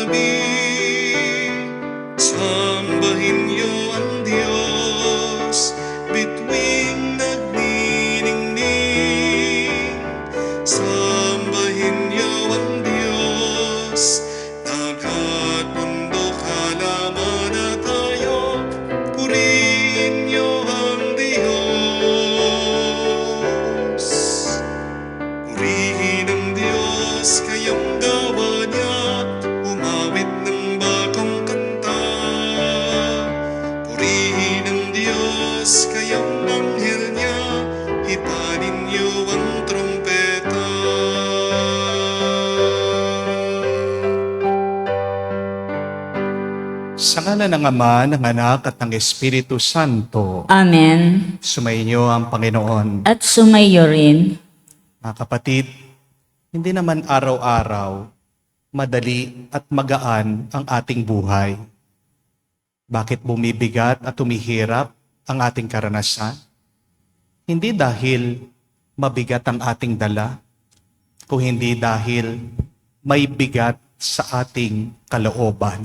gabi, sambahin niyo ang Diyos, bituing nagniningning. Sambahin niyo ang Diyos, dagat, bundok, halaman at hayop, purihin niyo ang Diyos. Purihin ang Diyos, kayong gawa niya, umawit ng bagong kanta. Purihin ang Diyos, kayong anghel niya, ipanin niyo ang trumpeta. Sa ngalan ng Ama, ng Anak at ng Espiritu Santo, Amen. sumainyo ang Panginoon. At sumayo rin. Mga kapatid, hindi naman araw-araw madali at magaan ang ating buhay. Bakit bumibigat at humihirap ang ating karanasan? Hindi dahil mabigat ang ating dala, kung hindi dahil may bigat sa ating kalooban.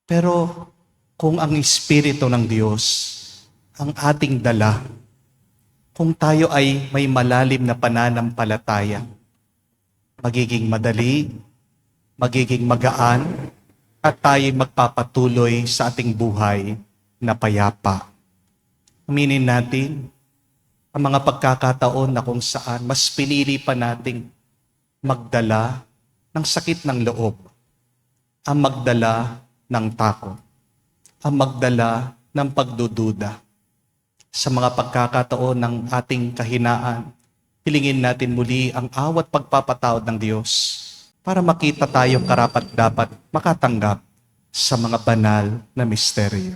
Pero kung ang Espiritu ng Diyos ang ating dala, kung tayo ay may malalim na pananampalataya, magiging madali, magiging magaan, at tayo magpapatuloy sa ating buhay na payapa. Aminin natin ang mga pagkakataon na kung saan mas pinili pa nating magdala ng sakit ng loob, ang magdala ng takot, ang magdala ng pagdududa. Sa mga pagkakataon ng ating kahinaan, hilingin natin muli ang awat pagpapatawad ng Diyos para makita tayong karapat-dapat makatanggap sa mga banal na misteryo.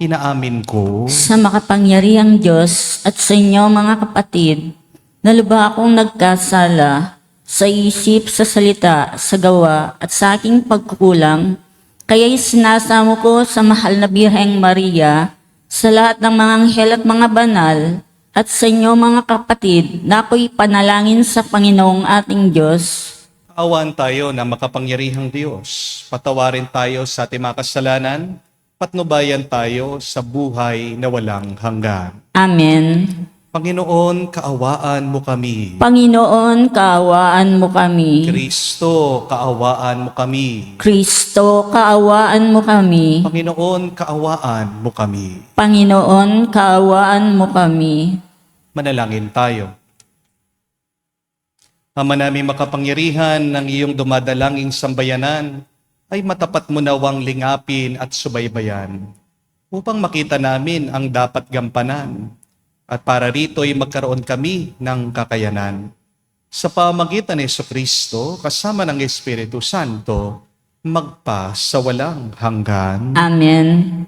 Inaamin ko Sa makapangyarihang Diyos at sa inyo mga kapatid, na lubha akong nagkasala sa isip, sa salita, sa gawa at sa aking pagkukulang, kaya'y sinasamo ko sa mahal na Birheng Maria, sa lahat ng mga anghel at mga banal, at sa inyo mga kapatid, na ako'y panalangin sa Panginoong ating Diyos. awan tayo na makapangyarihang Diyos. Patawarin tayo sa ating mga kasalanan, patnubayan tayo sa buhay na walang hanggan. Amen. Panginoon, kaawaan mo kami. Panginoon, kaawaan mo kami. Kristo, kaawaan mo kami. Kristo, kaawaan mo kami. Panginoon, kaawaan mo kami. Panginoon, kaawaan mo kami. Manalangin tayo. Ama namin makapangyarihan, ng iyong dumadalanging sambayanan ay matapat mo nawang lingapin at subaybayan upang makita namin ang dapat gampanan at para rito ay magkaroon kami ng kakayanan. Sa pamagitan ni Jesucristo kasama ng Espiritu Santo, magpa sa walang hanggan. Amen.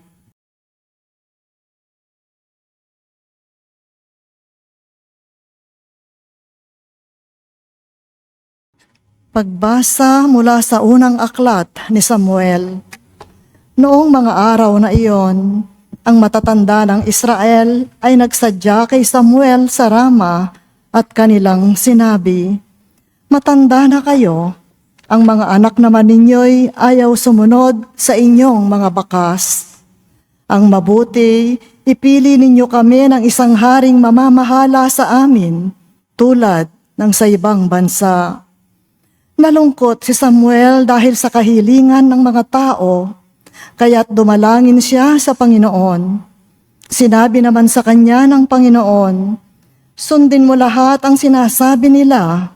Pagbasa mula sa unang aklat ni Samuel. Noong mga araw na iyon, ang matatanda ng Israel ay nagsadya kay Samuel sa Rama at kanilang sinabi, "Matanda na kayo, ang mga anak naman ninyo'y ayaw sumunod sa inyong mga bakas. Ang mabuti, ipili ninyo kami ng isang haring mamamahala sa amin, tulad ng sa ibang bansa." Nalungkot si Samuel dahil sa kahilingan ng mga tao, kaya't dumalangin siya sa Panginoon. Sinabi naman sa kanya ng Panginoon, "Sundin mo lahat ang sinasabi nila,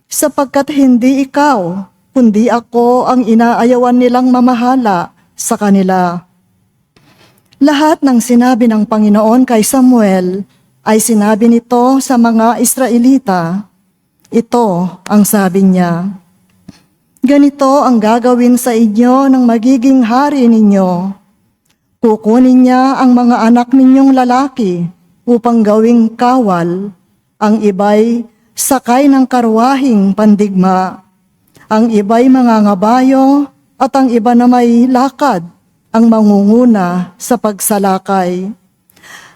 sapagkat hindi ikaw, kundi ako ang inaayawan nilang mamahala sa kanila." Lahat ng sinabi ng Panginoon kay Samuel ay sinabi nito sa mga Israelita. Ito ang sabi niya, "Ganito ang gagawin sa inyo ng magiging hari ninyo. Kukunin niya ang mga anak ninyong lalaki upang gawing kawal. Ang iba'y sakay ng karwahing pandigma. Ang iba'y mangangabayo at ang iba na may lakad ang mangunguna sa pagsalakay.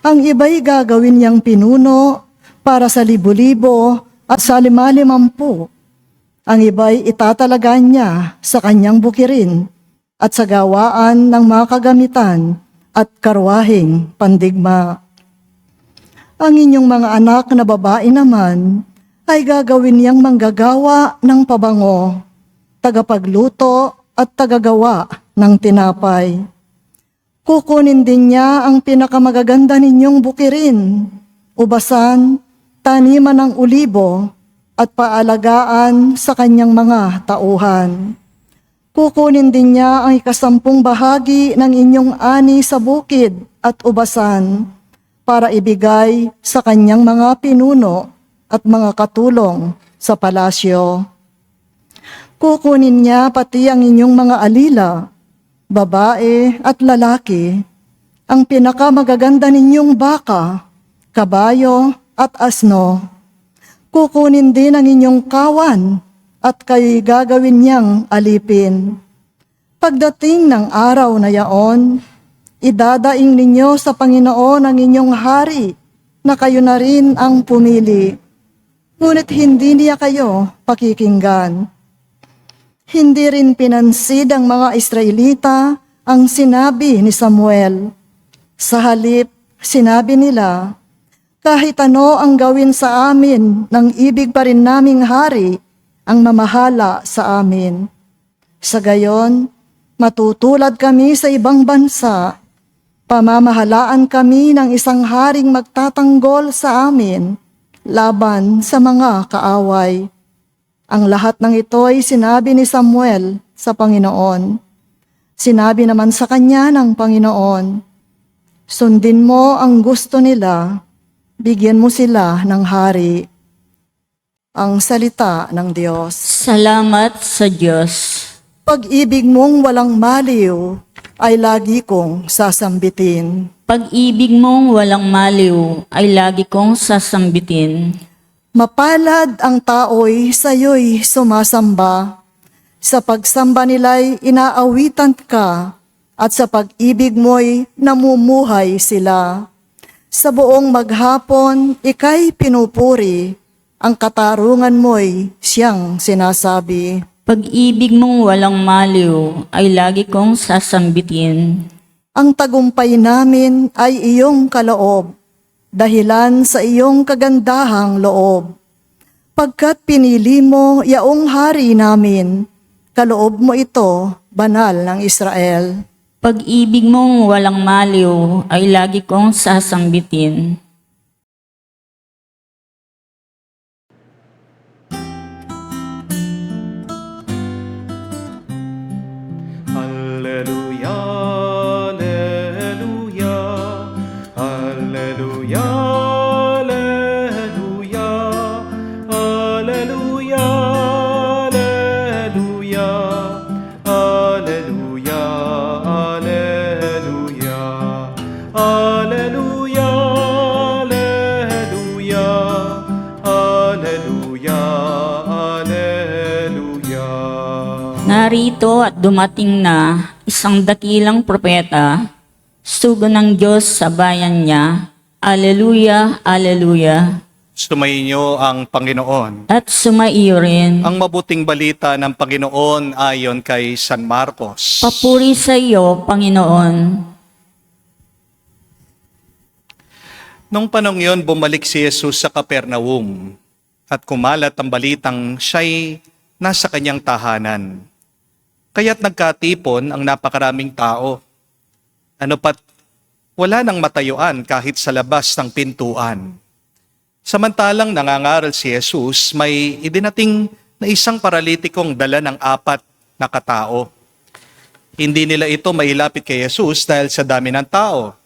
Ang iba'y gagawin niyang pinuno para sa libo-libo at sa 5,000. Ang iba'y itatalagaan niya sa kanyang bukirin at sa gawaan ng mga kagamitan at karwaheng pandigma. Ang inyong mga anak na babae naman ay gagawin niyang manggagawa ng pabango, tagapagluto at tagagawa ng tinapay. Kukunin din niya ang pinakamagaganda ninyong bukirin, ubasan, taniman ng ulibo, at paalagaan sa kanyang mga tauhan. Kukunin din niya ang 10 bahagi ng inyong ani sa bukid at ubasan para ibigay sa kanyang mga pinuno at mga katulong sa palasyo. Kukunin niya pati ang inyong mga alila, babae at lalaki, ang pinakamagaganda ninyong baka, kabayo at asno. Kukunin din ang inyong kawan at kayo'y gagawin niyang alipin. Pagdating ng araw na yaon, idadaing ninyo sa Panginoon ang inyong hari na kayo na rin ang pumili. Ngunit hindi niya kayo pakikinggan. Hindi rin pinansid ang mga Israelita ang sinabi ni Samuel. Sa halip, sinabi nila, kahit ano ang gawin sa amin, nang ibig pa rin naming hari ang mamahala sa amin. Sa gayon, matutulad kami sa ibang bansa, pamamahalaan kami ng isang haring magtatanggol sa amin laban sa mga kaaway. Ang lahat ng ito ay sinabi ni Samuel sa Panginoon. Sinabi naman sa kanya ng Panginoon, sundin mo ang gusto nila, bigyan mo sila ng hari. Ang salita ng Diyos. Salamat sa Diyos. Pag-ibig mong walang maliw ay lagi kong sasambitin. Pag-ibig mong walang maliw ay lagi kong sasambitin. Mapalad ang tao'y sa'yo'y sumasamba. Sa pagsamba nila'y inaawitan ka at sa pag-ibig mo'y namumuhay sila. Sa buong maghapon, ika'y pinupuri, ang katarungan mo'y siyang sinasabi. Pag-ibig mong walang maliw ay lagi kong sasambitin. Ang tagumpay namin ay iyong kaloob, dahilan sa iyong kagandahang loob. Pagkat pinili mo yaong hari namin, kaloob mo ito, banal ng Israel. Pag-ibig mong walang maliw ay lagi kong sasambitin. Alleluia, alleluia, alleluia, alleluia, alleluia, alleluia, alleluia, alleluia, alleluia, alleluia, alleluia, alleluia. Narito at dumating na isang dakilang propeta, sugo ng Diyos sa bayan niya. Alleluia, alleluia. Sumainyo ang Panginoon. At sumaiyo rin. Ang mabuting balita ng Panginoon ayon kay San Marcos. Papuri sa iyo, Panginoon. Nung panong yon, bumalik si Jesus sa Capernaum at kumalat ang balitang siya'y nasa kanyang tahanan. Kaya't nagkatipon ang napakaraming tao. Ano pat, wala nang matayuan kahit sa labas ng pintuan. Samantalang nangangaral si Jesus, may idinating na isang paralitikong dala ng 4 na katao. Hindi nila ito mailapit kay Jesus dahil sa dami ng tao.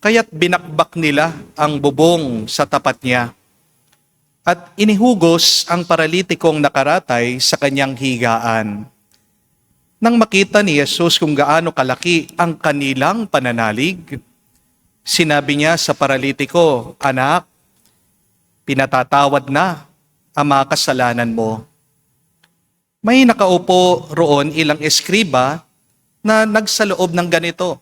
Kaya't binakbak nila ang bubong sa tapat niya. At inihugos ang paralitikong nakaratay sa kanyang higaan. Nang makita ni Jesus kung gaano kalaki ang kanilang pananalig, sinabi niya sa paralitiko, anak, pinatatawad na ang mga kasalanan mo. May nakaupo roon ilang eskriba na nagsaloob ng ganito.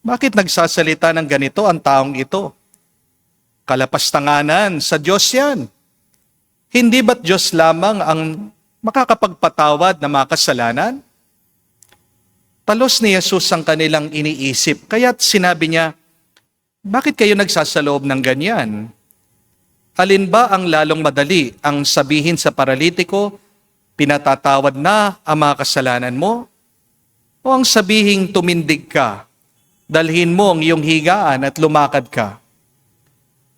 Bakit nagsasalita ng ganito ang taong ito? Kalapastanganan sa Diyos yan. Hindi ba't Diyos lamang ang makakapagpatawad ng mga kasalanan? Talos ni Jesus ang kanilang iniisip, kaya't sinabi niya, bakit kayo nagsasaloob ng ganyan? Alin ba ang lalong madali ang sabihin sa paralitiko, pinatatawad na ang mga kasalanan mo? O ang sabihing tumindig ka, dalhin mo ang iyong higaan at lumakad ka?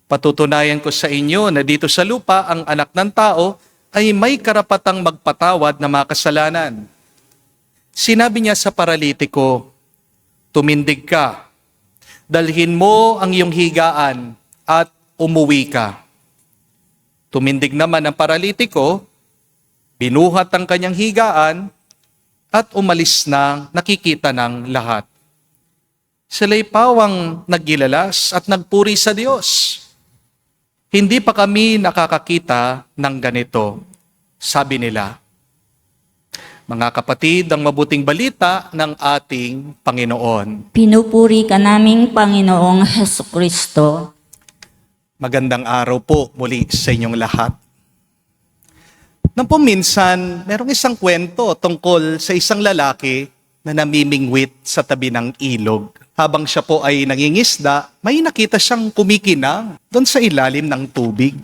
Patutunayan ko sa inyo na dito sa lupa ang anak ng tao ay may karapatang magpatawad ng mga kasalanan. Sinabi niya sa paralitiko, tumindig ka, dalhin mo ang iyong higaan at umuwi ka. Tumindig naman ang paralitiko, binuhat ang kanyang higaan at umalis na nakikita ng lahat. Sila'y pawang naggilalas at nagpuri sa Diyos. Hindi pa kami nakakakita ng ganito, sabi nila. Mga kapatid, ang mabuting balita ng ating Panginoon. Pinupuri ka naming Panginoong Hesukristo. Magandang araw po muli sa inyong lahat. Nang minsan, merong isang kwento tungkol sa isang lalaki na namimingwit sa tabi ng ilog. Habang siya po ay nangingisda, may nakita siyang kumikinang doon sa ilalim ng tubig.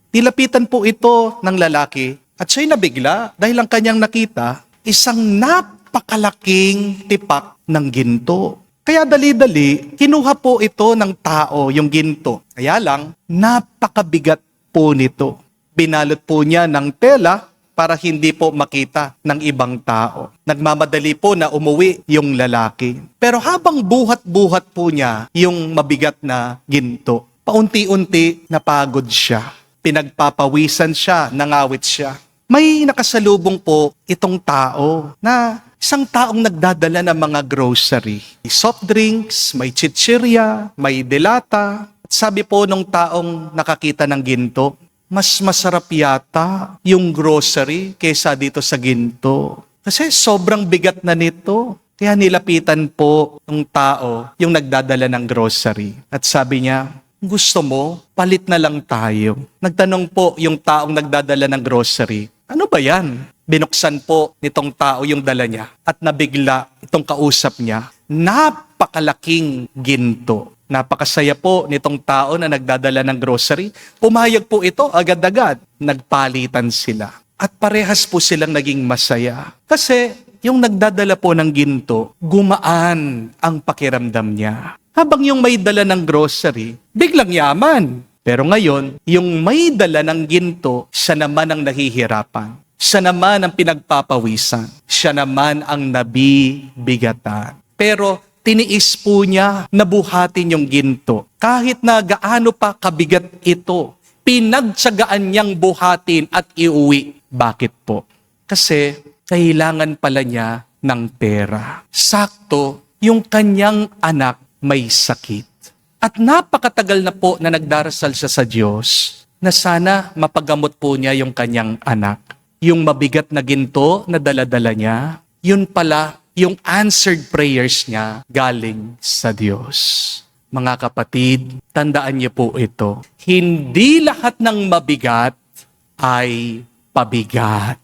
Nilapitan po ito ng lalaki at siya'y nabigla dahil ang kanyang nakita, isang napakalaking tipak ng ginto. Kaya dali-dali, kinuha po ito ng tao, yung ginto. Kaya lang, napakabigat po nito. Binalot po niya ng tela para hindi po makita ng ibang tao. Nagmamadali po na umuwi yung lalaki. Pero habang buhat-buhat po niya yung mabigat na ginto, paunti-unti napagod siya. Pinagpapawisan siya, nangawit siya. May nakasalubong po itong tao na isang taong nagdadala ng mga grocery. May soft drinks, may chichirya, may delata. At sabi po nung taong nakakita ng ginto, mas masarap yata yung grocery kaysa dito sa ginto. Kasi sobrang bigat na nito. Kaya nilapitan po ng tao yung nagdadala ng grocery. At sabi niya, gusto mo, palit na lang tayo. Nagtanong po yung taong nagdadala ng grocery, ano ba yan? Binuksan po nitong tao yung dala niya at nabigla itong kausap niya. Napakalaking ginto. Napakasaya po nitong tao na nagdadala ng grocery. Pumayag po ito agad-agad. Nagpalitan sila. At parehas po silang naging masaya. Kasi yung nagdadala po ng ginto, gumaan ang pakiramdam niya. Habang yung may dala ng grocery, biglang yaman. Pero ngayon, yung may dala ng ginto, siya naman ang nahihirapan. Siya naman ang pinagpapawisan. Siya naman ang nabibigatan. Pero tiniis po niya na buhatin yung ginto. Kahit na gaano pa kabigat ito, pinagtsagaan niyang buhatin at iuwi. Bakit po? Kasi kailangan pala niya ng pera. Sakto, yung kanyang anak may sakit. At napakatagal na po na nagdarasal siya sa Diyos na sana mapagamot po niya yung kanyang anak. Yung mabigat na ginto na dala-dala niya, yun pala yung answered prayers niya galing sa Diyos. Mga kapatid, tandaan niyo po ito. Hindi lahat ng mabigat ay pabigat.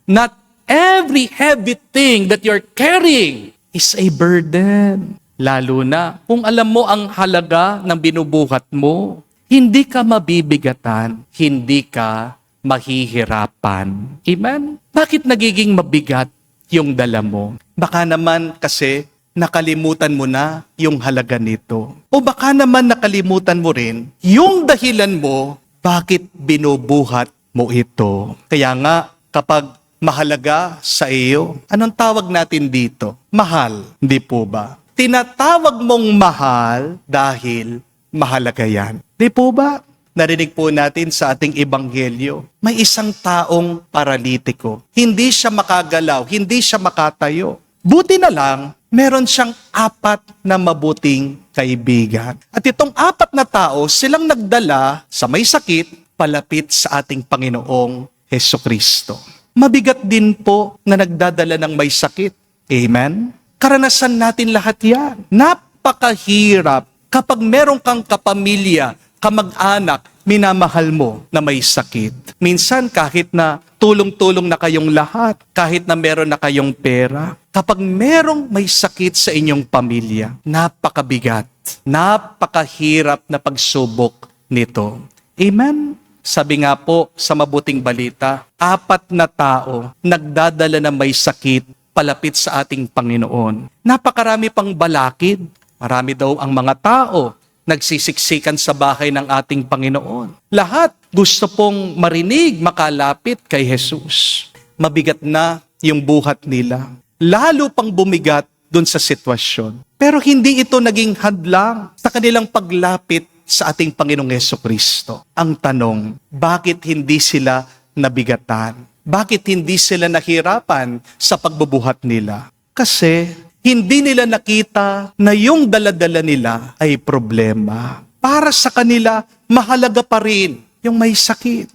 Not every heavy thing that you're carrying is a burden. Lalo na kung alam mo ang halaga ng binubuhat mo, hindi ka mabibigatan, hindi ka mahihirapan. Amen? Bakit nagiging mabigat yung dala mo? Baka naman kasi nakalimutan mo na yung halaga nito. O baka naman nakalimutan mo rin yung dahilan mo bakit binubuhat mo ito. Kaya nga, kapag mahalaga sa iyo, anong tawag natin dito? Mahal, hindi po ba? Tinatawag mong mahal dahil mahalaga yan. Di po ba? Narinig po natin sa ating ebanghelyo, may isang taong paralitiko. Hindi siya makagalaw, hindi siya makatayo. Buti na lang, meron siyang 4 na mabuting kaibigan. At itong 4 na tao, silang nagdala sa may sakit, palapit sa ating Panginoong Hesukristo. Mabigat din po na nagdadala ng may sakit. Amen? Karanasan natin lahat yan. Napakahirap kapag meron kang kapamilya, kamag-anak minamahal mo na may sakit. Minsan kahit na tulong-tulong na kayong lahat, kahit na meron na kayong pera, kapag merong may sakit sa inyong pamilya, napakabigat, napakahirap na pagsubok nito. Amen? Sabi nga po sa mabuting balita, 4 na tao nagdadala na may sakit palapit sa ating Panginoon. Napakarami pang balakid. Marami daw ang mga tao nagsisiksikan sa bahay ng ating Panginoon. Lahat gusto pong marinig, makalapit kay Jesus. Mabigat na yung buhat nila. Lalo pang bumigat dun sa sitwasyon. Pero hindi ito naging hadlang sa kanilang paglapit sa ating Panginoong Hesukristo. Ang tanong, bakit hindi sila nabigatan? Bakit hindi sila nahirapan sa pagbubuhat nila? Kasi hindi nila nakita na yung daladala nila ay problema. Para sa kanila, mahalaga pa rin yung may sakit.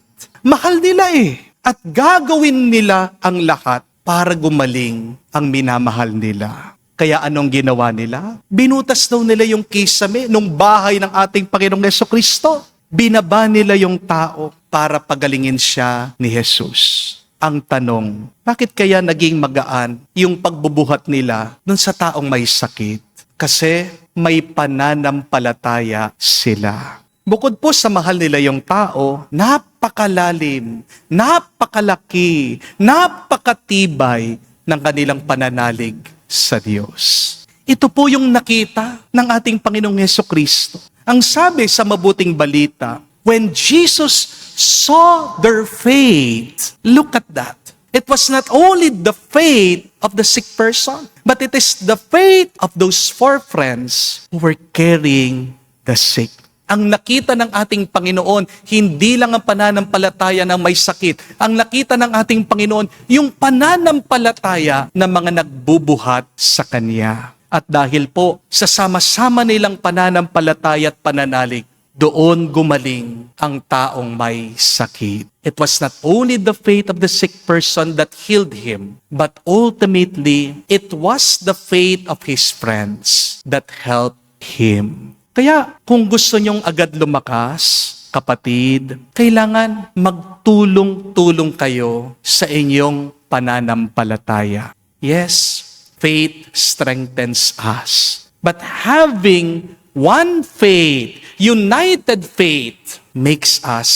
Mahal nila at gagawin nila ang lahat para gumaling ang minamahal nila. Kaya anong ginawa nila? Binutas daw nila yung kisame nung bahay ng ating Panginoong Hesukristo. Binaba nila yung tao para pagalingin siya ni Jesus. Ang tanong, bakit kaya naging magaan yung pagbubuhat nila dun sa taong may sakit? Kasi may pananampalataya sila. Bukod po sa mahal nila yung tao, napakalalim, napakalaki, napakatibay ng kanilang pananalig sa Diyos. Ito po yung nakita ng ating Panginoong Hesukristo. Ang sabi sa mabuting balita, when Jesus saw their faith, look at that. It was not only the faith of the sick person, but it is the faith of those 4 friends who were carrying the sick. Ang nakita ng ating Panginoon, hindi lang ang pananampalataya ng may sakit. Ang nakita ng ating Panginoon, yung pananampalataya ng mga nagbubuhat sa Kanya. At dahil po, sa sama-sama nilang pananampalataya at pananalig, doon gumaling ang taong may sakit. It was not only the faith of the sick person that healed him, but ultimately, it was the faith of his friends that helped him. Kaya kung gusto nyong agad lumakas, kapatid, kailangan magtulong-tulong kayo sa inyong pananampalataya. Yes, faith strengthens us. But having one faith, united faith, makes us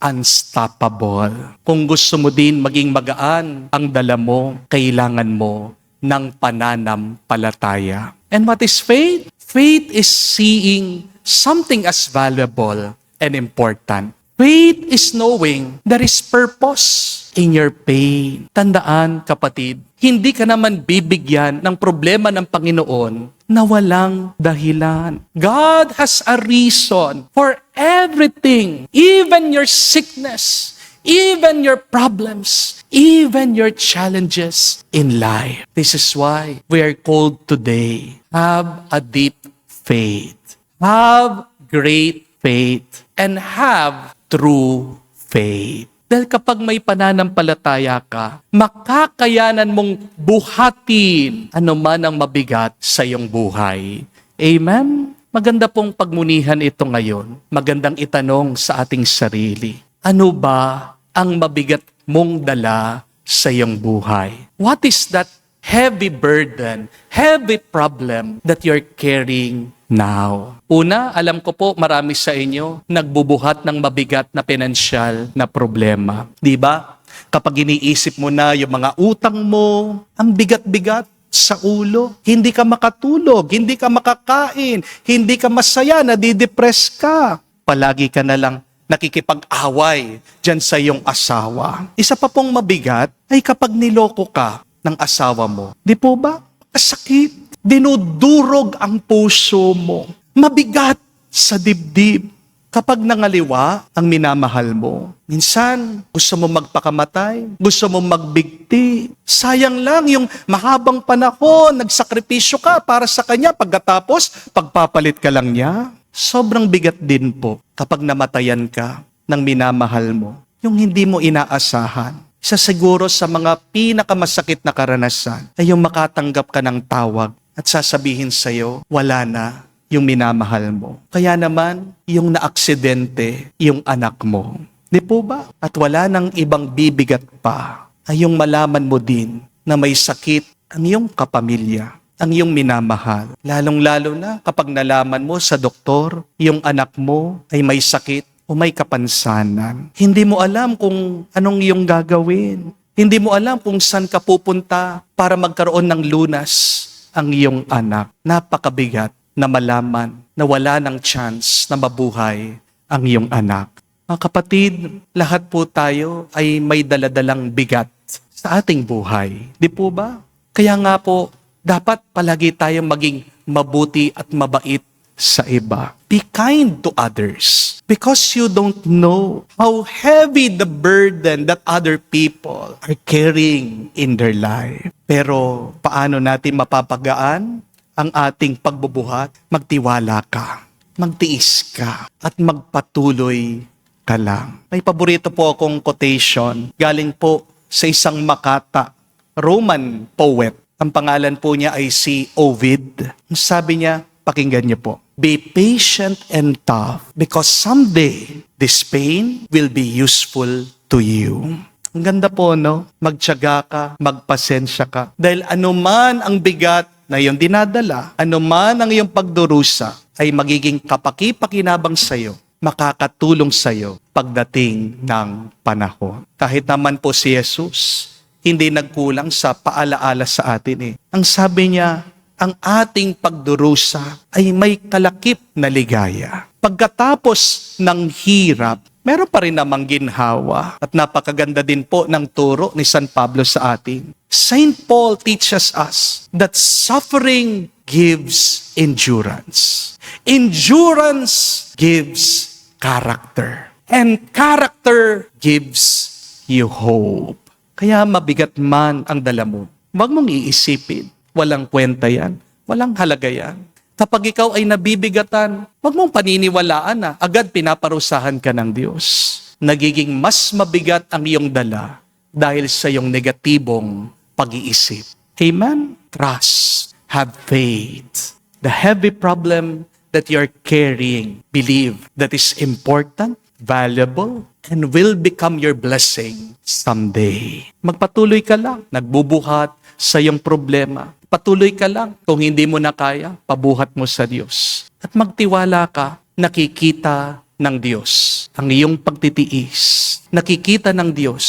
unstoppable. Kung gusto mo din maging magaan ang dala mo, kailangan mo ng pananampalataya. And what is faith? Faith is seeing something as valuable and important. Faith is knowing there is purpose in your pain. Tandaan, kapatid, hindi ka naman bibigyan ng problema ng Panginoon na walang dahilan. God has a reason for everything, even your sickness, even your problems, even your challenges in life. This is why we are called today, have a deep faith, have great faith, and have true faith. Dahil kapag may pananampalataya ka, makakayanan mong buhatin anuman ang mabigat sa iyong buhay. Amen? Maganda pong pagmunihan ito ngayon. Magandang itanong sa ating sarili. Ano ba ang mabigat mong dala sa iyong buhay? What is that heavy burden, heavy problem that you're carrying now? Una, alam ko po marami sa inyo nagbubuhat ng mabigat na pinansyal na problema. Di ba? Kapag iniisip mo na yung mga utang mo, ang bigat-bigat sa ulo, hindi ka makatulog, hindi ka makakain, hindi ka masaya, nadidepress ka. Palagi ka na lang nakikipag-away dyan sa iyong asawa. Isa pa pong mabigat ay kapag niloko ka ng asawa mo. Di po ba? Sakit. Dinudurog ang puso mo. Mabigat sa dibdib. Kapag nangaliwa ang minamahal mo, minsan gusto mo magpakamatay, gusto mo magbigti. Sayang lang yung mahabang panahon, nagsakripisyo ka para sa kanya, pagkatapos pagpapalit ka lang niya. Sobrang bigat din po kapag namatayan ka ng minamahal mo, yung hindi mo inaasahan. Isa siguro sa mga pinakamasakit na karanasan ay yung makatanggap ka ng tawag at sasabihin sa'yo, wala na, yung minamahal mo. Kaya naman, yung naaksidente, yung anak mo. Di po ba? At wala nang ibang bibigat pa ay yung malaman mo din na may sakit ang iyong kapamilya, ang iyong minamahal. Lalong-lalo na kapag nalaman mo sa doktor, yung anak mo ay may sakit o may kapansanan. Hindi mo alam kung anong iyong gagawin. Hindi mo alam kung saan ka pupunta para magkaroon ng lunas ang iyong anak. Napakabigat na malaman na wala ng chance na mabuhay ang iyong anak. Mga kapatid, lahat po tayo ay may daladalang bigat sa ating buhay. Di po ba? Kaya nga po, dapat palagi tayong maging mabuti at mabait sa iba. Be kind to others because you don't know how heavy the burden that other people are carrying in their life. Pero paano natin mapapagaan ang ating pagbubuhat? Magtiwala ka, magtiis ka, at magpatuloy ka lang. May paborito po akong quotation galing po sa isang Makata, Roman poet. Ang pangalan po niya ay si Ovid. Sabi niya, pakinggan niyo po, be patient and tough because someday this pain will be useful to you. Ang ganda po, no? Magtiyaga ka, magpasensya ka. Dahil anuman ang bigat na iyong dinadala, anuman ang iyong pagdurusa, ay magiging kapaki-pakinabang sa iyo, makakatulong sa iyo pagdating ng panahon. Kahit naman po si Jesus, hindi nagkulang sa paalaala sa atin. Ang sabi niya, ang ating pagdurusa ay may kalakip na ligaya. Pagkatapos ng hirap, meron pa rin namang ginhawa. At napakaganda din po ng turo ni San Pablo sa atin. Saint Paul teaches us that suffering gives endurance. Endurance gives character. And character gives you hope. Kaya mabigat man ang dala mo, huwag mong iisipin. Walang kwenta yan. Walang halaga yan. Kapag ikaw ay nabibigatan, huwag mong paniniwalaan na agad pinaparusahan ka ng Diyos. Nagiging mas mabigat ang iyong dala dahil sa iyong negatibong pag-iisip. Amen? Trust. Have faith. The heavy problem that you're carrying, believe that is important, valuable, and will become your blessing someday. Magpatuloy ka lang, nagbubuhat sa iyong problema. Patuloy ka lang. Kung hindi mo na kaya, pabuhat mo sa Diyos. At magtiwala ka, nakikita ng Diyos ang iyong pagtitiis. Nakikita ng Diyos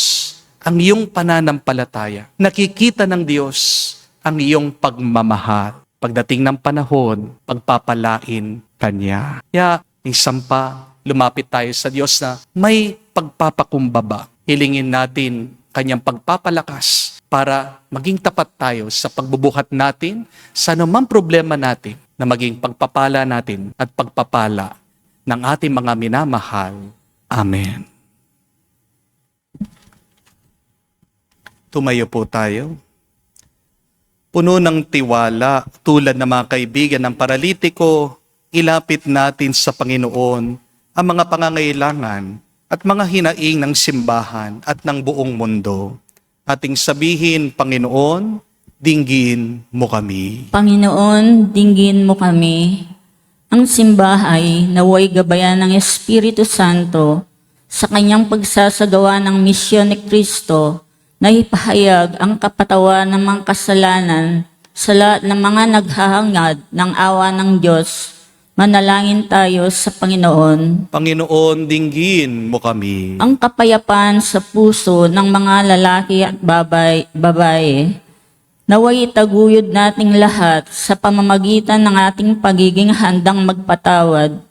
ang iyong pananampalataya. Nakikita ng Diyos ang iyong pagmamahal. Pagdating ng panahon, pagpapalain Kanya. Kaya, isang pa, lumapit tayo sa Diyos na may pagpapakumbaba. Hilingin natin Kanyang pagpapalakas para maging tapat tayo sa pagbubuhat natin sa anumang problema natin na maging pagpapala natin at pagpapala ng ating mga minamahal. Amen. Tumayo po tayo. Puno ng tiwala, tulad ng mga kaibigan ng paralitiko, ilapit natin sa Panginoon ang mga pangangailangan at mga hinaing ng simbahan at ng buong mundo. Ating sabihin, Panginoon, dinggin mo kami. Panginoon, dinggin mo kami. Ang simbahay naway gabayan ng Espiritu Santo sa kanyang pagsasagawa ng misyon ni Kristo na ipahayag ang kapatawan ng mga kasalanan sa lahat ng mga naghahangad ng awa ng Diyos. Manalangin tayo sa Panginoon. Panginoon, dinggin mo kami. Ang kapayapaan sa puso ng mga lalaki at babae, naway itaguyod nating lahat sa pamamagitan ng ating pagiging handang magpatawad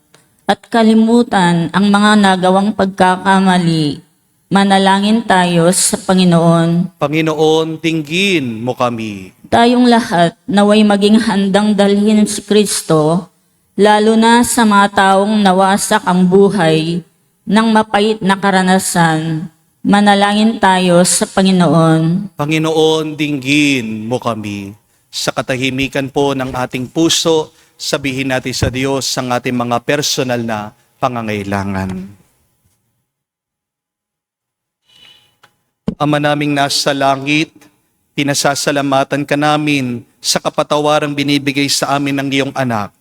at kalimutan ang mga nagawang pagkakamali. Manalangin tayo sa Panginoon. Panginoon, dinggin mo kami. Tayong lahat naway maging handang dalhin si Kristo, lalo na sa mga taong nawasak ang buhay ng mapait na karanasan. Manalangin tayo sa Panginoon. Panginoon, dinggin mo kami. Sa katahimikan po ng ating puso, sabihin natin sa Diyos ang ating mga personal na pangangailangan. Ama naming nasa langit, pinasasalamatan ka namin sa kapatawarang binibigay sa amin ng iyong anak.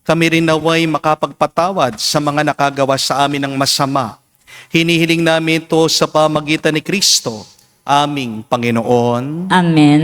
Kami rin naway makapagpatawad sa mga nakagawa sa amin ng masama. Hinihiling namin ito sa pamagitan ni Kristo, aming Panginoon. Amen.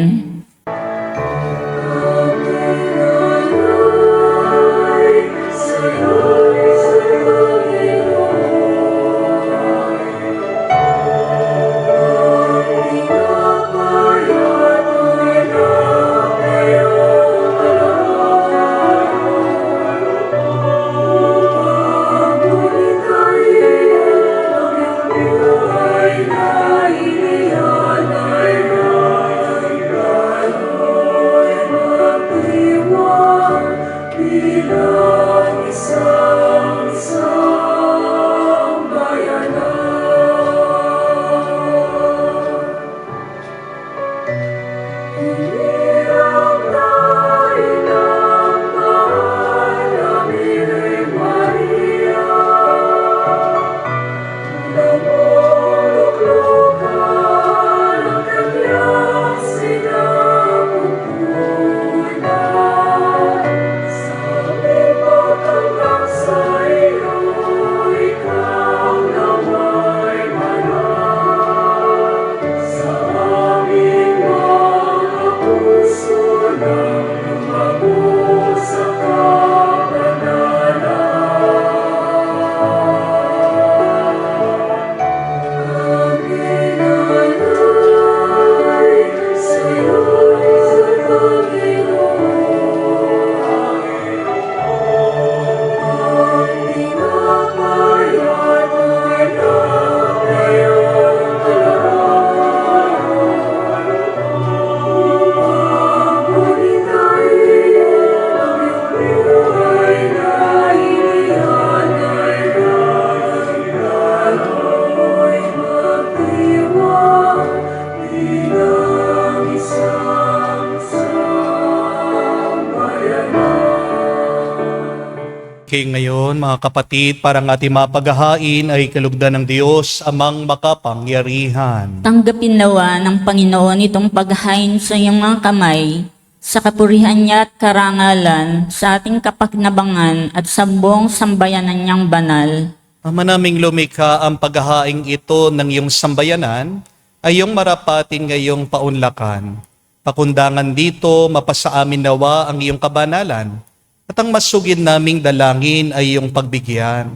Kaya ngayon, mga kapatid, parang ating mapaghahain ay kalugdan ng Diyos, amang makapangyarihan. Tanggapin nawa ng Panginoon itong paghahain sa iyong mga kamay, sa kapurihan niya at karangalan, sa ating kapakinabangan at sa buong sambayanan niyang banal. Ama naming lumikha, ang paghahaing ito ng iyong sambayanan ay iyong marapatin ngayong paunlakan. Pakundangan dito, mapasa amin nawa ang iyong kabanalan, at ang masugid naming dalangin ay iyong pagbigyan.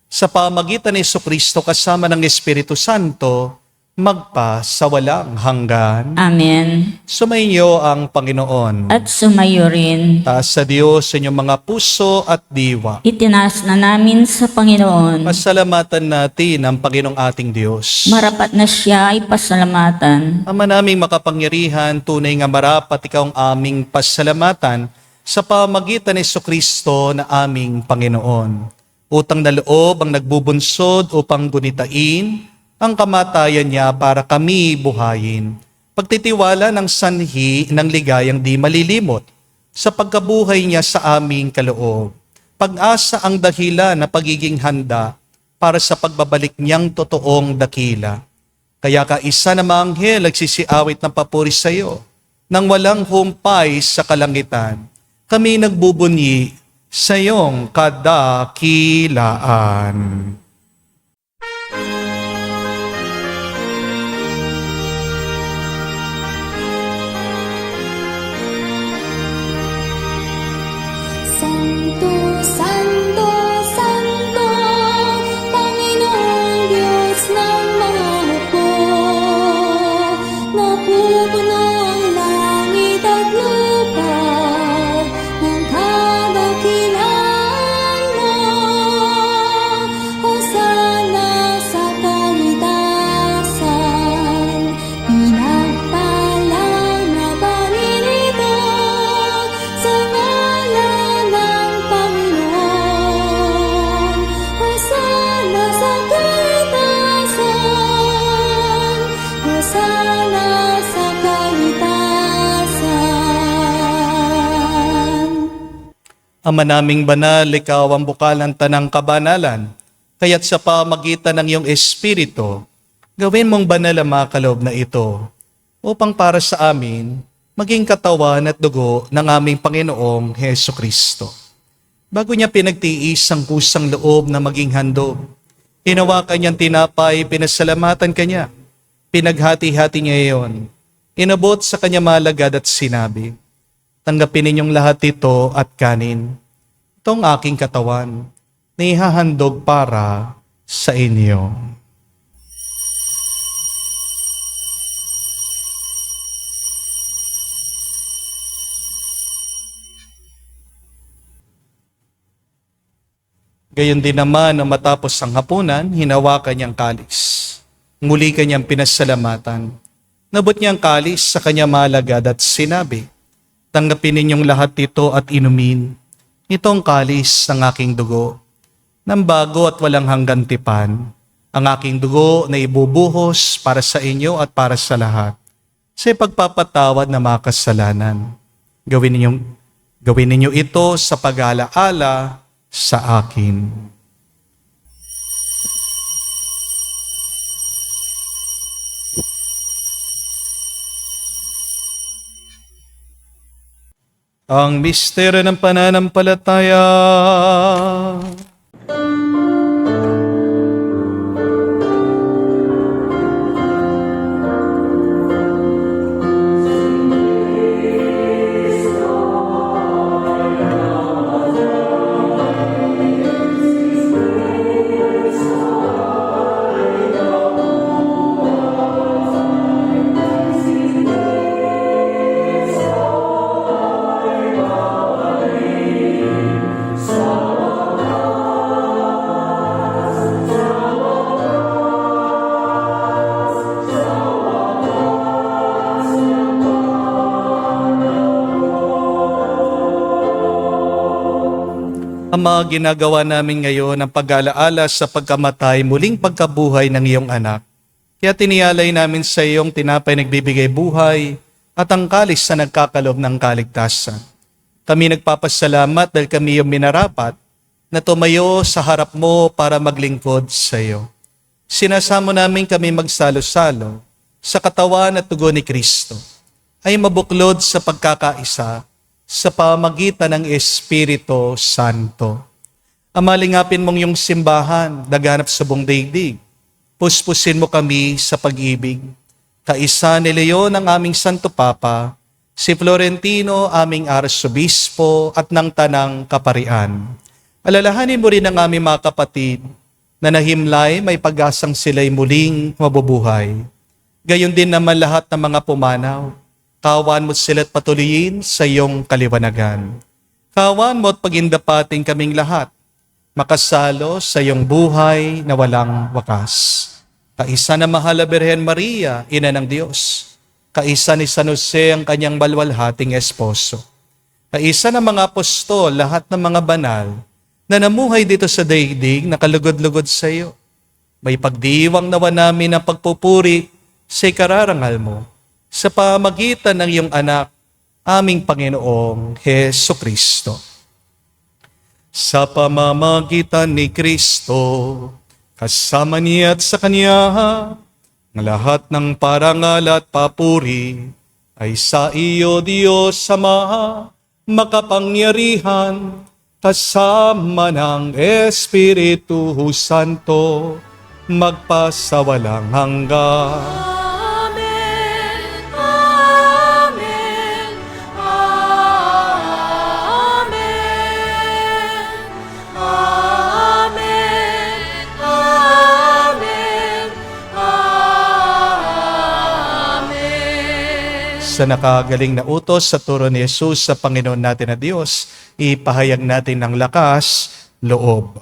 Sa pamagitan ni Jesucristo kasama ng Espiritu Santo, magpa sa walang hanggan. Amen. Sumainyo ang Panginoon. At sumayo rin. Taas sa Diyos sa inyong mga puso at diwa. Itinaas na namin sa Panginoon. Pasalamatan natin ang Panginoong ating Diyos. Marapat na siya ay pasalamatan. Ama naming makapangyarihan, tunay nga marapat ikaw ang aming pasalamatan sa pamagitan ni Jesucristo na aming Panginoon. Utang na loob ang nagbubunsod upang gunitain ang kamatayan niya para kami buhayin. Pagtitiwala ng sanhi ng ligayang di malilimot sa pagkabuhay niya sa aming kaloob. Pag-asa ang dahilan na pagiging handa para sa pagbabalik niyang totoong dakila. Kaya kaisa na mga anghel nagsisiawit ng papuri sa iyo nang walang humpay sa kalangitan. Kami nagbubunyi sa iyong kadakilaan. Santo, Santo, Santo, Panginoong Diyos ng mga hukbo. Napupuno ang langit at lupa ng kadakilaan mo. Hosana sa kaitasan, pinagpalang na paninito sa ngalan ng Panginoon. Hosana sa kaitasan, Hosana sa kaitasan. Ama naming banal, ikaw ang bukal ng tanang kabanalan. Kaya't sa pamagitan ng iyong Espiritu, gawin mong banal ang mga kaloob na ito, upang para sa amin, maging katawan at dugo ng aming Panginoong Heso Kristo. Bago niya pinagtiis ang kusang loob na maging handog, hinawakan niyang tinapay, pinasalamatan kanya. Pinaghati-hati niya iyon. Inabot sa kanya malagad at sinabi, "Tanggapin ninyong lahat ito at kanin. Ito ang aking katawan na ihahandog para sa inyo." Gayon din naman nang matapos ang hapunan, hinawakan niyang kalis. Muli kanyang pinasalamatan. Nabot niyang kalis sa kanya malagad at sinabi, "Tanggapin ninyong lahat ito at inumin. Ito ang kalis ng aking dugo, ng bago at walang hanggang tipan, ang aking dugo na ibubuhos para sa inyo at para sa lahat, sa pagpapatawad na mga kasalanan. Gawin ninyo ito sa pag-alaala sa akin." Ang misteryo ng pananampalataya. Ama, ginagawa namin ngayon ang pag-alaala sa pagkamatay, muling pagkabuhay ng iyong anak. Kaya tiniyalay namin sa iyong tinapay nagbibigay buhay at ang kalis na nagkakalob ng kaligtasan. Kami nagpapasalamat dahil kami iyong minarapat na tumayo sa harap mo para maglingkod sa iyo. Sinasamo namin kami magsalo-salo sa katawan at tugon ni Kristo ay mabuklod sa pagkakaisa sa pamagitan ng Espiritu Santo. Amalingapin mong yung simbahan, daganap sa buong daigdig. Puspusin mo kami sa pag-ibig. Kaisa ni Leon ang aming Santo Papa, si Florentino aming Arsobispo at ng Tanang Kaparian. Alalahanin mo rin ang aming mga kapatid na nahimlay, may pag-asang sila'y muling mabubuhay. Gayon din naman lahat ng mga pumanaw. Kawan mo sila't patuloyin sa iyong kaliwanagan. Kawan mo at pagindapating kaming lahat, makasalo sa iyong buhay na walang wakas. Kaisa na mahal na Birhen Maria, Ina ng Diyos. Kaisa ni San Jose ang kanyang balwalhating esposo. Kaisa ng mga apostol, lahat ng mga banal na namuhay dito sa daigdig na kalugod-lugod sa iyo. May pagdiwang nawa namin ang pagpupuri sa ikararangal mo sa pamagitan ng iyong anak, aming Panginoong Hesukristo. Sa pamamagitan ni Kristo, kasama niya at sa Kanya, ang lahat ng parangal at papuri ay sa iyo, Diyos Ama, makapangyarihan, kasama ng Espiritu Santo, magpasawalang hanggan. Sa nakagaling na utos sa turo ni Jesus sa Panginoon natin na Diyos, ipahayag natin ng lakas, loob.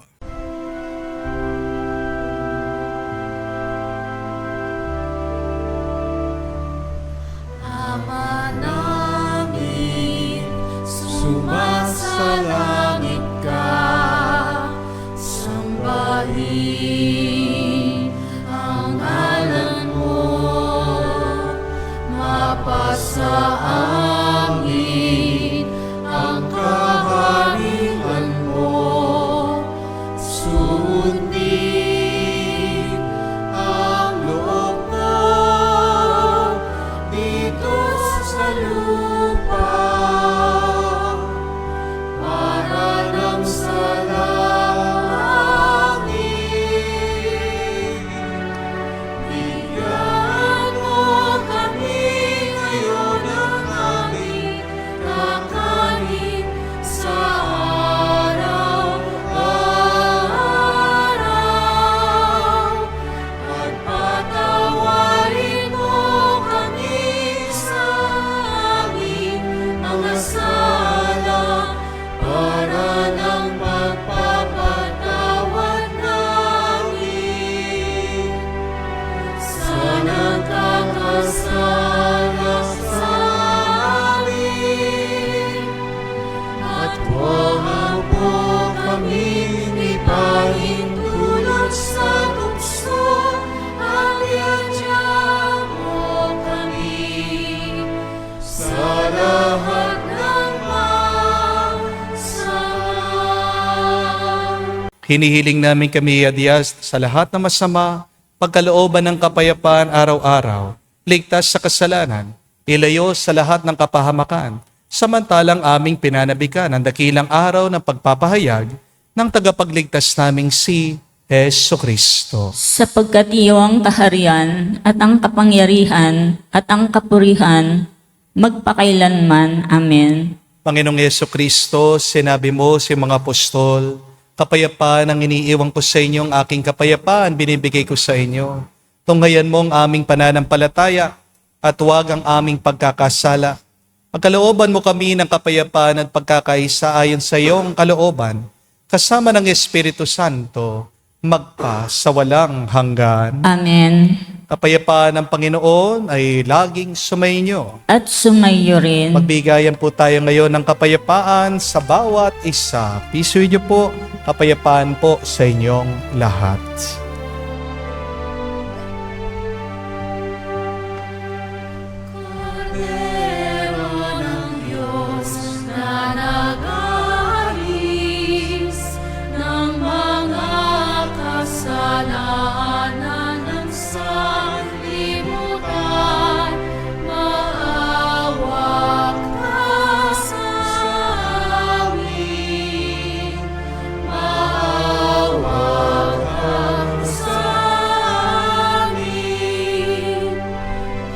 Ama namin, sumasalangit ka, sambahin ang ngalan mo, mapasa amin ang kaharian mo, sundin ang loob mo dito sa lupa mga sala para ng pagpapatawad namin sa nagkakasala sa amin. At huwag mo kaming ipahintulot sa tukso at iadya mo kami sa lahat ng masama. Hinihiling namin kami, Diyos, sa lahat ng masama, pagkalooban ng kapayapaan araw-araw, ligtas sa kasalanan, ilayo sa lahat ng kapahamakan, samantalang aming pinanabikan ang dakilang araw ng pagpapahayag ng tagapagligtas naming si Jesucristo. Sapagkat iyo ang kaharian at ang kapangyarihan at ang kapurihan magpakailanman. Amen. Panginoong Jesucristo, sinabi mo sa mga apostol, kapayapaan ang iniiwan ko sa inyo, ang aking kapayapaan binibigay ko sa inyo. Tunghayan mo ang aming pananampalataya at huwag ang aming pagkakasala. Pagkalooban mo kami ng kapayapaan at pagkakaisa ayon sa iyong kalooban, kasama ng Espiritu Santo, magpa sa walang hanggan. Amen. Kapayapaan ng Panginoon ay laging sumainyo. At sumayo rin. Magbigayan po tayo ngayon ng kapayapaan sa bawat isa. Pisuin niyo po, kapayapaan po sa inyong lahat. Kordero ng Diyos na nag-aalis ng mga kasalanan ng sanlibutan, maawa ka sa amin. Maawa ka sa amin.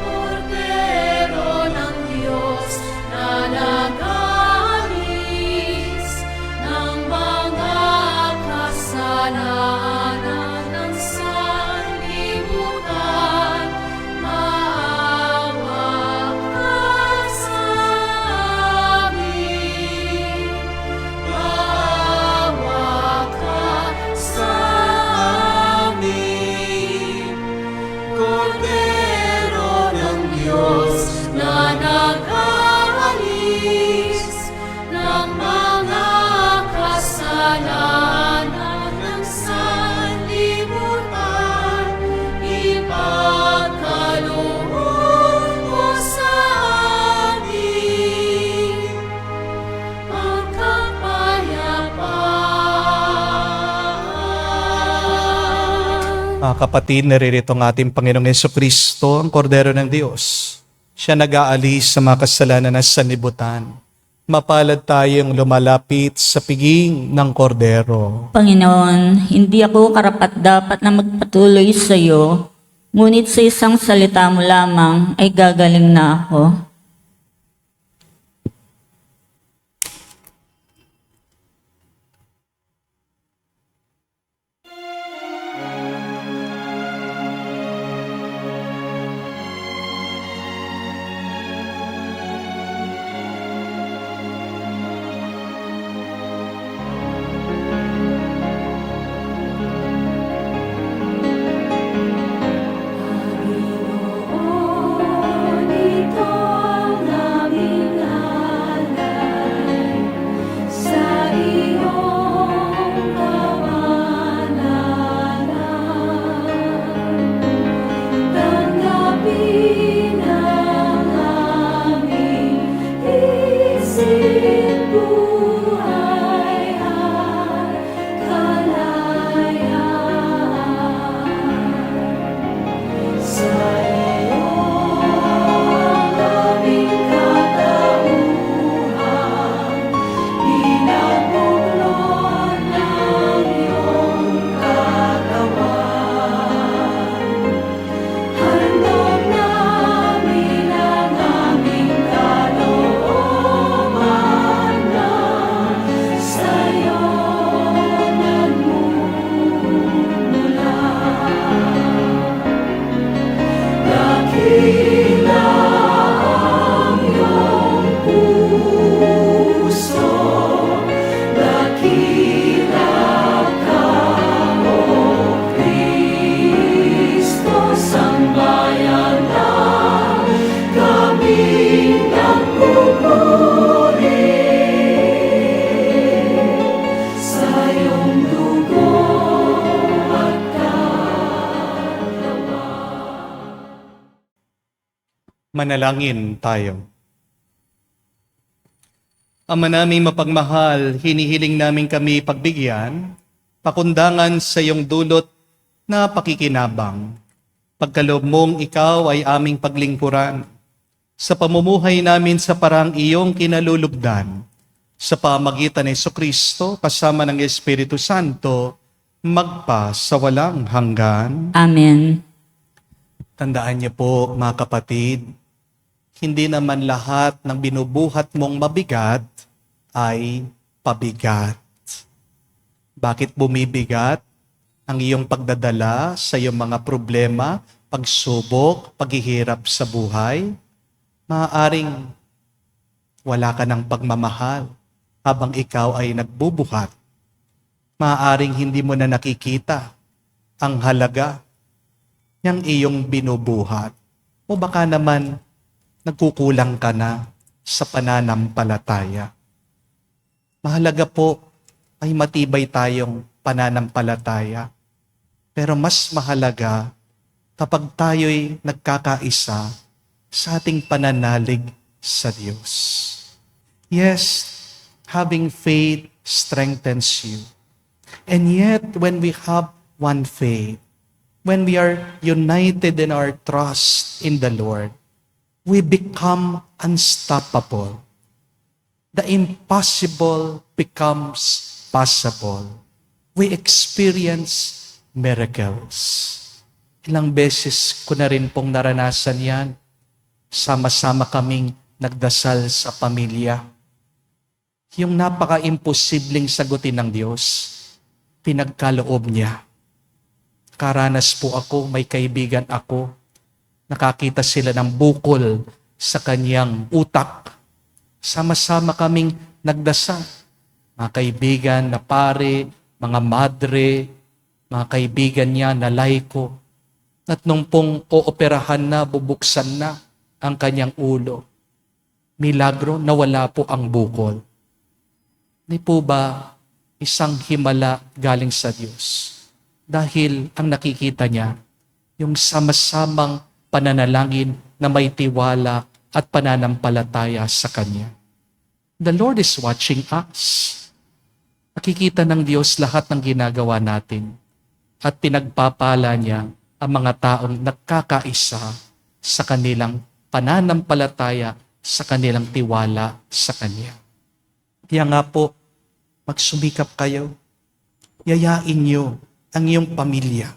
Kordero ng Diyos na nag-aalis ng mga kasalanan ng sanlibutan, maawa ka sa amin. Maawa ka sa amin. Kordero ng Diyos na nag-aalis ng mga kasalanan ng sanlibutan, ipagkaloob mo sa amin ang kapayapaan. Mga kapatid, naririto ang ating Panginoong Jesucristo, ang Kordero ng Diyos. Siya nag-aalis sa mga kasalanan ng sanlibutan. Mapalad tayong lumalapit sa piging ng Kordero. Panginoon, hindi ako karapat-dapat na magpatuloy sa iyo, ngunit sa isang salita mo lamang ay gagaling na ako. Panginoon, ito Manalangin tayo. Ama naming mapagmahal, hinihiling namin kami pagbigyan, pakundangan sa iyong dulot na pakikinabang. Pagkaloob mong ikaw ay aming paglingkuran. Sa pamumuhay namin sa parang iyong kinalulugdan, sa pamagitan ni Jesucristo kasama ng Espiritu Santo, magpa sa walang hanggan. Amen. Tandaan niyo po mga kapatid, hindi naman lahat ng binubuhat mong mabigat ay pabigat. Bakit bumibigat ang iyong pagdadala sa iyong mga problema, pagsubok, paghihirap sa buhay? Maaaring wala ka ng pagmamahal habang ikaw ay nagbubuhat. Maaaring hindi mo na nakikita ang halaga ng iyong binubuhat. O baka naman nagkukulang ka na sa pananampalataya. Mahalaga po ay matibay tayong pananampalataya. Pero mas mahalaga kapag tayo'y nagkakaisa sa ating pananalig sa Diyos. Yes, having faith strengthens you. And yet, when we have one faith, when we are united in our trust in the Lord, we become unstoppable. The impossible becomes possible. We experience miracles. Ilang beses ko na rin pong naranasan yan. Sama-sama kaming nagdasal sa pamilya. Yung napaka-imposibleng sagutin ng Diyos, pinagkaloob niya. Karanas po ako, may kaibigan ako, nakakita sila ng bukol sa kanyang utak. Sama-sama kaming nagdasal. Mga kaibigan na pare, mga madre, mga kaibigan niya na laiko. At nung pong ooperahan na, bubuksan na ang kanyang ulo, milagro, nawala po ang bukol. Di po ba isang himala galing sa Diyos? Dahil ang nakikita niya, yung sama-samang pananalangin na may tiwala at pananampalataya sa Kanya. The Lord is watching us. Nakikita ng Diyos lahat ng ginagawa natin at pinagpapala niya ang mga taong nagkakaisa sa kanilang pananampalataya, sa kanilang tiwala sa Kanya. Kaya nga po, magsumikap kayo. Yayain niyo ang iyong pamilya.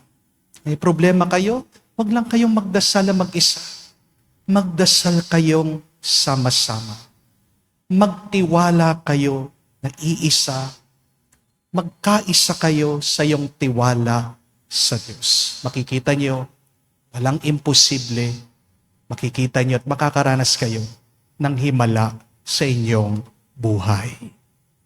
May problema kayo, huwag lang kayong magdasal na mag-isa. Magdasal kayong sama-sama. Magtiwala kayo na iisa. Magkaisa kayo sa iyong tiwala sa Diyos. Makikita niyo, walang imposible. Makikita niyo at makakaranas kayo ng himala sa inyong buhay.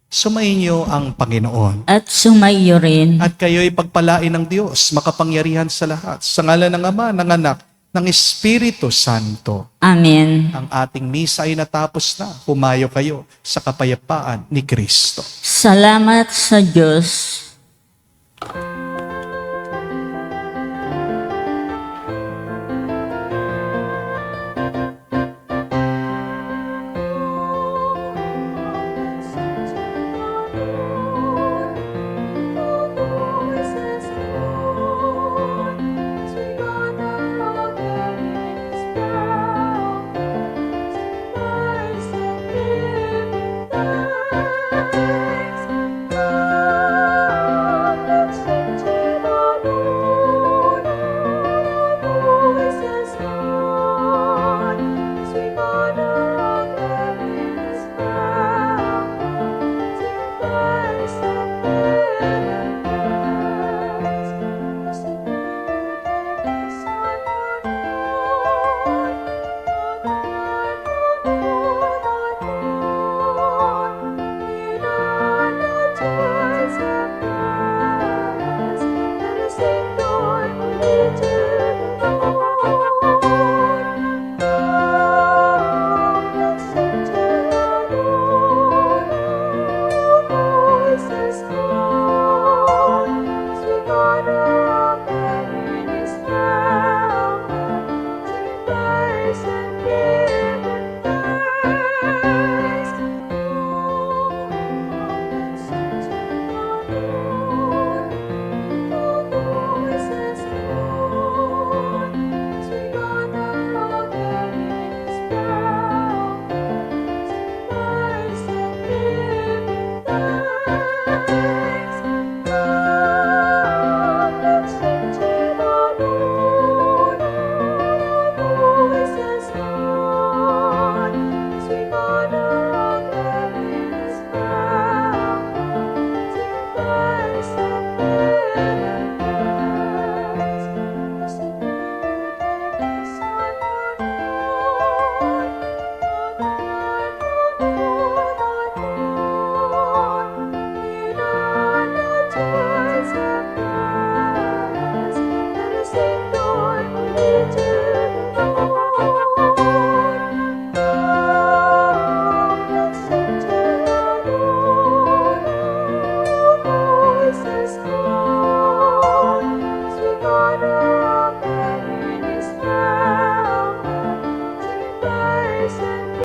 Sumayin niyo ang Panginoon. At sumayo rin. At kayo'y pagpalain ng Diyos, makapangyarihan sa lahat. Sa ngalan ng Ama, ng Anak, ng Espiritu Santo. Amen. Ang ating misa ay natapos na. Humayo kayo sa kapayapaan ni Kristo. Salamat sa Diyos.